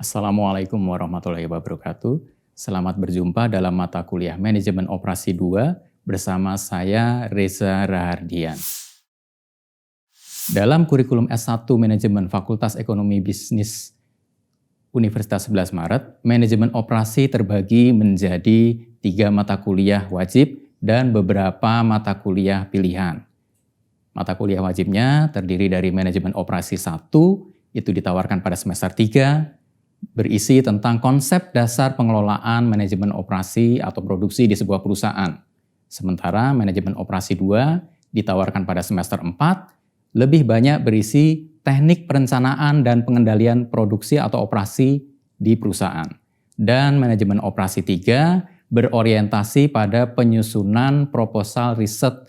Assalamualaikum warahmatullahi wabarakatuh. Selamat berjumpa dalam mata kuliah Manajemen Operasi 2 bersama saya Reza Rahardian. Dalam kurikulum S1 Manajemen Fakultas Ekonomi Bisnis Universitas 11 Maret, manajemen operasi terbagi menjadi 3 mata kuliah wajib dan beberapa mata kuliah pilihan. Mata kuliah wajibnya terdiri dari manajemen operasi 1, itu ditawarkan pada semester 3, berisi tentang konsep dasar pengelolaan manajemen operasi atau produksi di sebuah perusahaan. Sementara manajemen operasi 2 ditawarkan pada semester 4, lebih banyak berisi teknik perencanaan dan pengendalian produksi atau operasi di perusahaan. Dan manajemen operasi 3 berorientasi pada penyusunan proposal riset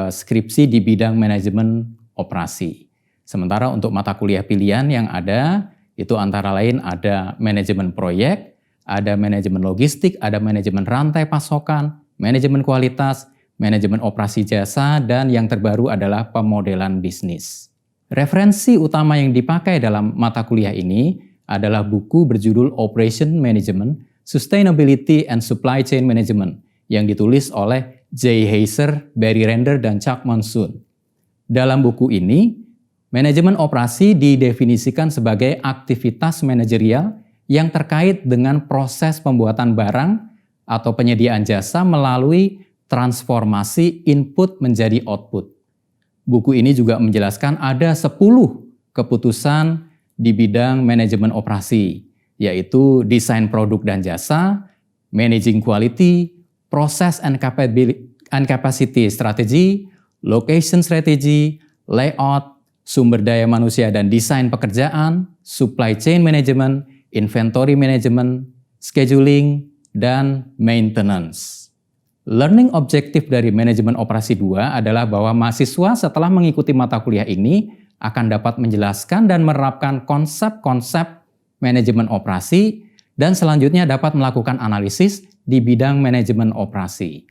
skripsi di bidang manajemen operasi. Sementara untuk mata kuliah pilihan yang ada, itu antara lain ada manajemen proyek, ada manajemen logistik, ada manajemen rantai pasokan, manajemen kualitas, manajemen operasi jasa, dan yang terbaru adalah pemodelan bisnis. Referensi utama yang dipakai dalam mata kuliah ini adalah buku berjudul Operation Management, Sustainability and Supply Chain Management yang ditulis oleh Jay Heiser, Barry Render, dan Chuck Monsoon. Dalam buku ini, manajemen operasi didefinisikan sebagai aktivitas manajerial yang terkait dengan proses pembuatan barang atau penyediaan jasa melalui transformasi input menjadi output. Buku ini juga menjelaskan ada 10 keputusan di bidang manajemen operasi, yaitu desain produk dan jasa, managing quality, process and capacity strategy, location strategy, layout, sumber daya manusia dan desain pekerjaan, supply chain management, inventory management, scheduling, dan maintenance. Learning objektif dari manajemen operasi 2 adalah bahwa mahasiswa setelah mengikuti mata kuliah ini akan dapat menjelaskan dan menerapkan konsep-konsep manajemen operasi dan selanjutnya dapat melakukan analisis di bidang manajemen operasi.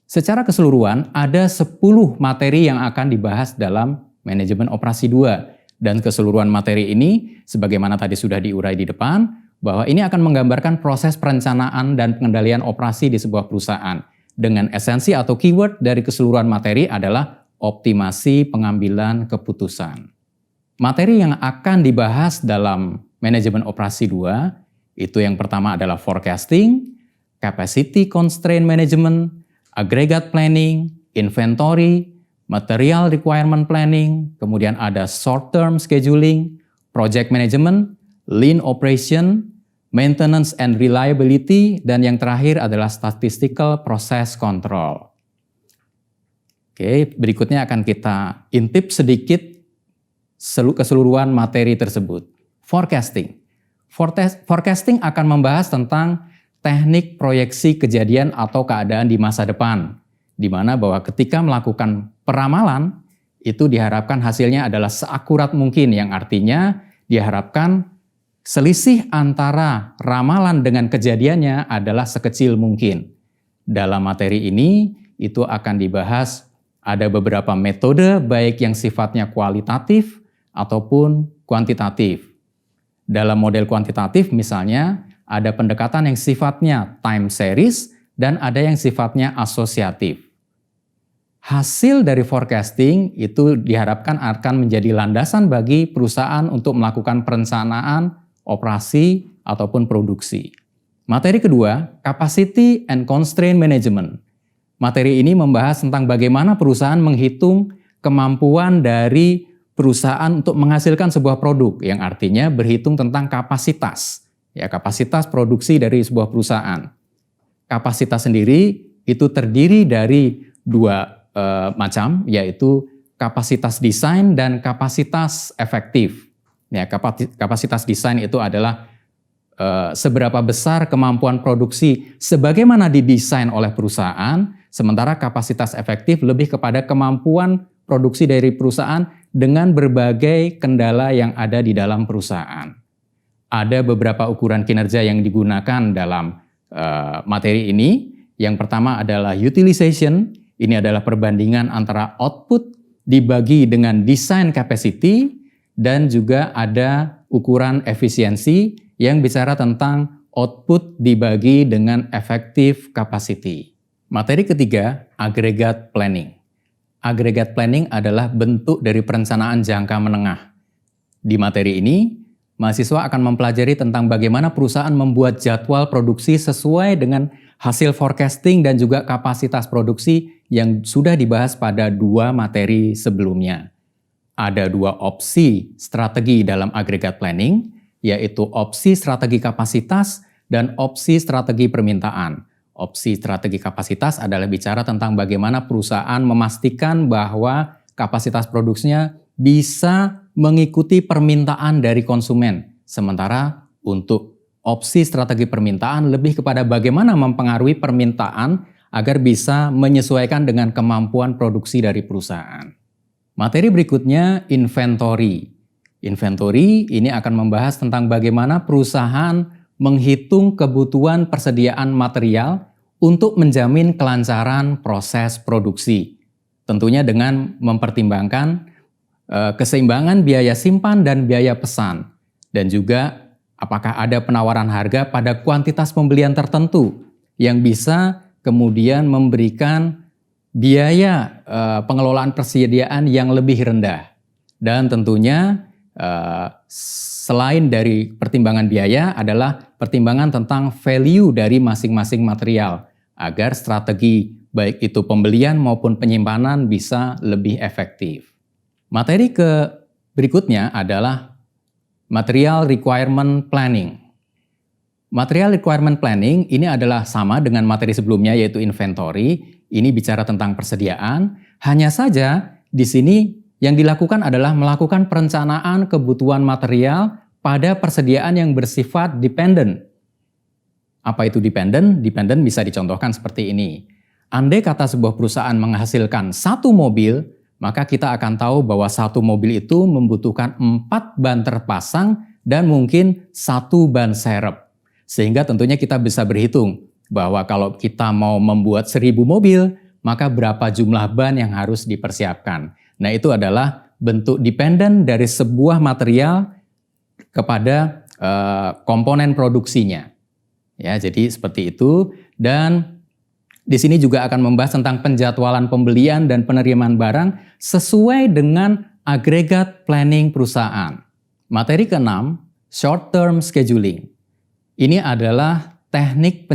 Secara keseluruhan ada 10 materi yang akan dibahas dalam manajemen operasi 2 dan keseluruhan materi ini sebagaimana tadi sudah diurai di depan bahwa ini akan menggambarkan proses perencanaan dan pengendalian operasi di sebuah perusahaan dengan esensi atau keyword dari keseluruhan materi adalah optimasi pengambilan keputusan. Materi yang akan dibahas dalam manajemen operasi 2 itu yang pertama adalah forecasting, capacity constraint management, aggregate planning, inventory, material requirement planning, kemudian ada short-term scheduling, project management, lean operation, maintenance and reliability, dan yang terakhir adalah statistical process control. Oke, berikutnya akan kita intip sedikit keseluruhan materi tersebut. Forecasting. Forecasting akan membahas tentang teknik proyeksi kejadian atau keadaan di masa depan, di mana bahwa ketika melakukan peramalan, itu diharapkan hasilnya adalah seakurat mungkin, yang artinya diharapkan selisih antara ramalan dengan kejadiannya adalah sekecil mungkin. Dalam materi ini, itu akan dibahas ada beberapa metode baik yang sifatnya kualitatif ataupun kuantitatif. Dalam model kuantitatif misalnya, ada pendekatan yang sifatnya time series dan ada yang sifatnya asosiatif. Hasil dari forecasting itu diharapkan akan menjadi landasan bagi perusahaan untuk melakukan perencanaan, operasi, ataupun produksi. Materi kedua, capacity and constraint management. Materi ini membahas tentang bagaimana perusahaan menghitung kemampuan dari perusahaan untuk menghasilkan sebuah produk, yang artinya berhitung tentang kapasitas. Ya, kapasitas produksi dari sebuah perusahaan. Kapasitas sendiri itu terdiri dari 2 macam, yaitu kapasitas desain dan kapasitas efektif. Ya, kapasitas desain itu adalah seberapa besar kemampuan produksi sebagaimana didesain oleh perusahaan, sementara kapasitas efektif lebih kepada kemampuan produksi dari perusahaan dengan berbagai kendala yang ada di dalam perusahaan. Ada beberapa ukuran kinerja yang digunakan dalam materi ini. Yang pertama adalah utilization. Ini adalah perbandingan antara output dibagi dengan design capacity, dan juga ada ukuran efisiensi yang bicara tentang output dibagi dengan effective capacity. Materi ketiga, aggregate planning. Aggregate planning adalah bentuk dari perencanaan jangka menengah. Di materi ini, mahasiswa akan mempelajari tentang bagaimana perusahaan membuat jadwal produksi sesuai dengan hasil forecasting dan juga kapasitas produksi yang sudah dibahas pada 2 materi sebelumnya. Ada 2 opsi strategi dalam aggregate planning, yaitu opsi strategi kapasitas dan opsi strategi permintaan. Opsi strategi kapasitas adalah bicara tentang bagaimana perusahaan memastikan bahwa kapasitas produksinya bisa mengikuti permintaan dari konsumen. Sementara untuk opsi strategi permintaan lebih kepada bagaimana mempengaruhi permintaan agar bisa menyesuaikan dengan kemampuan produksi dari perusahaan. Materi berikutnya, inventory. Inventory ini akan membahas tentang bagaimana perusahaan menghitung kebutuhan persediaan material untuk menjamin kelancaran proses produksi. Tentunya dengan mempertimbangkan keseimbangan biaya simpan dan biaya pesan. Dan juga apakah ada penawaran harga pada kuantitas pembelian tertentu yang bisa kemudian memberikan biaya pengelolaan persediaan yang lebih rendah. Dan tentunya selain dari pertimbangan biaya adalah pertimbangan tentang value dari masing-masing material agar strategi baik itu pembelian maupun penyimpanan bisa lebih efektif. Materi berikutnya adalah material requirement planning. Material requirement planning ini adalah sama dengan materi sebelumnya yaitu inventory. Ini bicara tentang persediaan. Hanya saja di sini yang dilakukan adalah melakukan perencanaan kebutuhan material pada persediaan yang bersifat dependent. Apa itu dependent? Dependent bisa dicontohkan seperti ini. Andai kata sebuah perusahaan menghasilkan 1 mobil, maka kita akan tahu bahwa 1 mobil itu membutuhkan 4 ban terpasang dan mungkin 1 ban serep. Sehingga tentunya kita bisa berhitung bahwa kalau kita mau membuat 1000 mobil, maka berapa jumlah ban yang harus dipersiapkan. Nah, itu adalah bentuk dependent dari sebuah material kepada komponen produksinya. Ya, jadi seperti itu. Dan di sini juga akan membahas tentang penjadwalan pembelian dan penerimaan barang sesuai dengan aggregate planning perusahaan. Materi ke-6, short term scheduling. Ini adalah teknik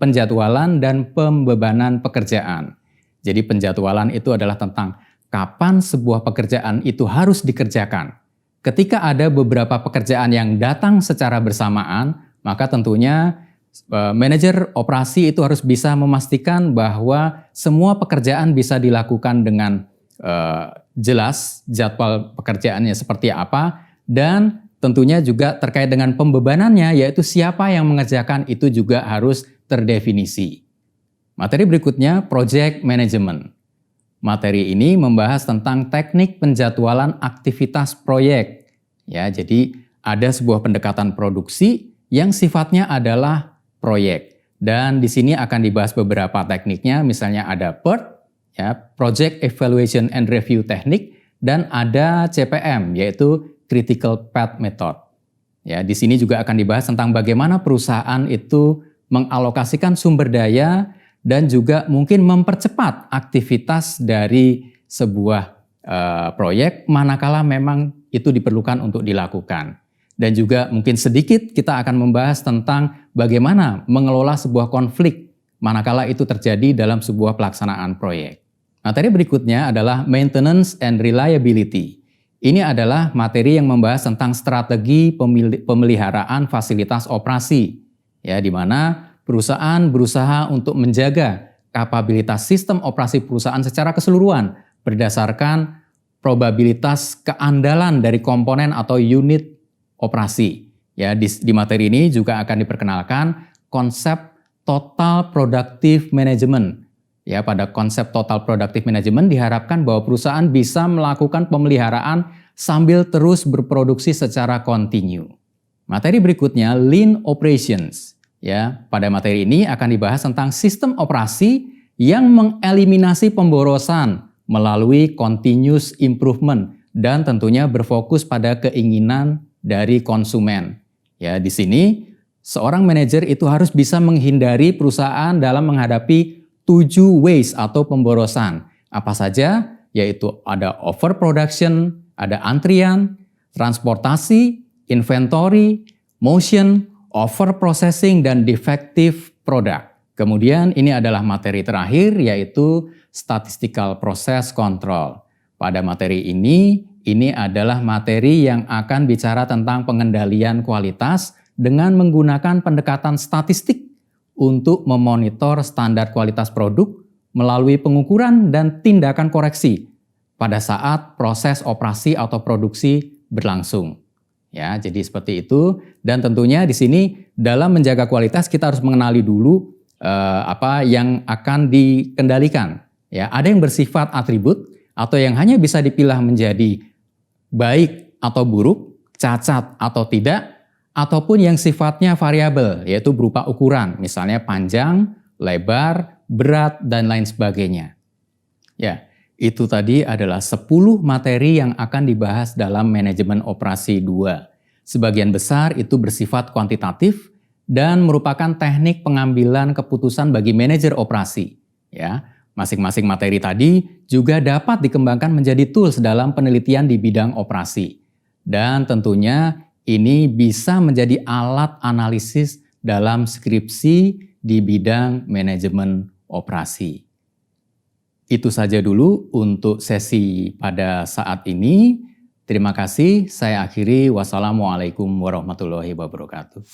penjadwalan dan pembebanan pekerjaan. Jadi penjadwalan itu adalah tentang kapan sebuah pekerjaan itu harus dikerjakan. Ketika ada beberapa pekerjaan yang datang secara bersamaan, maka tentunya manajer operasi itu harus bisa memastikan bahwa semua pekerjaan bisa dilakukan dengan jelas jadwal pekerjaannya seperti apa, dan tentunya juga terkait dengan pembebanannya, yaitu siapa yang mengerjakan itu juga harus terdefinisi. Materi berikutnya, project management. Materi ini membahas tentang teknik penjadwalan aktivitas proyek. Ya, jadi ada sebuah pendekatan produksi yang sifatnya adalah proyek. Dan di sini akan dibahas beberapa tekniknya, misalnya ada PERT, ya, Project Evaluation and Review Technique, dan ada CPM, yaitu Critical Path Method. Ya, di sini juga akan dibahas tentang bagaimana perusahaan itu mengalokasikan sumber daya dan juga mungkin mempercepat aktivitas dari sebuah proyek manakala memang itu diperlukan untuk dilakukan. Dan juga mungkin sedikit kita akan membahas tentang bagaimana mengelola sebuah konflik manakala itu terjadi dalam sebuah pelaksanaan proyek. Materi berikutnya adalah maintenance and reliability. Ini adalah materi yang membahas tentang strategi pemeliharaan fasilitas operasi, ya, di mana perusahaan berusaha untuk menjaga kapabilitas sistem operasi perusahaan secara keseluruhan berdasarkan probabilitas keandalan dari komponen atau unit operasi. Ya, di materi ini juga akan diperkenalkan konsep total productive management. Ya, pada konsep total productive management diharapkan bahwa perusahaan bisa melakukan pemeliharaan sambil terus berproduksi secara kontinu. Materi berikutnya, lean operations. Ya, pada materi ini akan dibahas tentang sistem operasi yang mengeliminasi pemborosan melalui continuous improvement dan tentunya berfokus pada keinginan dari konsumen. Ya, di sini seorang manajer itu harus bisa menghindari perusahaan dalam menghadapi 7 waste atau pemborosan. Apa saja? Yaitu ada overproduction, ada antrian, transportasi, inventory, motion, overprocessing, dan defective product. Kemudian ini adalah materi terakhir yaitu statistical process control. Pada materi ini adalah materi yang akan bicara tentang pengendalian kualitas dengan menggunakan pendekatan statistik untuk memonitor standar kualitas produk melalui pengukuran dan tindakan koreksi pada saat proses operasi atau produksi berlangsung. Ya, jadi seperti itu. Dan tentunya di sini dalam menjaga kualitas kita harus mengenali dulu apa yang akan dikendalikan. Ya, ada yang bersifat atribut atau yang hanya bisa dipilah menjadi baik atau buruk, cacat atau tidak, ataupun yang sifatnya variabel, yaitu berupa ukuran, misalnya panjang, lebar, berat, dan lain sebagainya. Ya, itu tadi adalah 10 materi yang akan dibahas dalam manajemen operasi 2. Sebagian besar itu bersifat kuantitatif dan merupakan teknik pengambilan keputusan bagi manajer operasi. Ya, masing-masing materi tadi juga dapat dikembangkan menjadi tools dalam penelitian di bidang operasi. Dan tentunya ini bisa menjadi alat analisis dalam skripsi di bidang manajemen operasi. Itu saja dulu untuk sesi pada saat ini. Terima kasih, saya akhiri. Wassalamualaikum warahmatullahi wabarakatuh.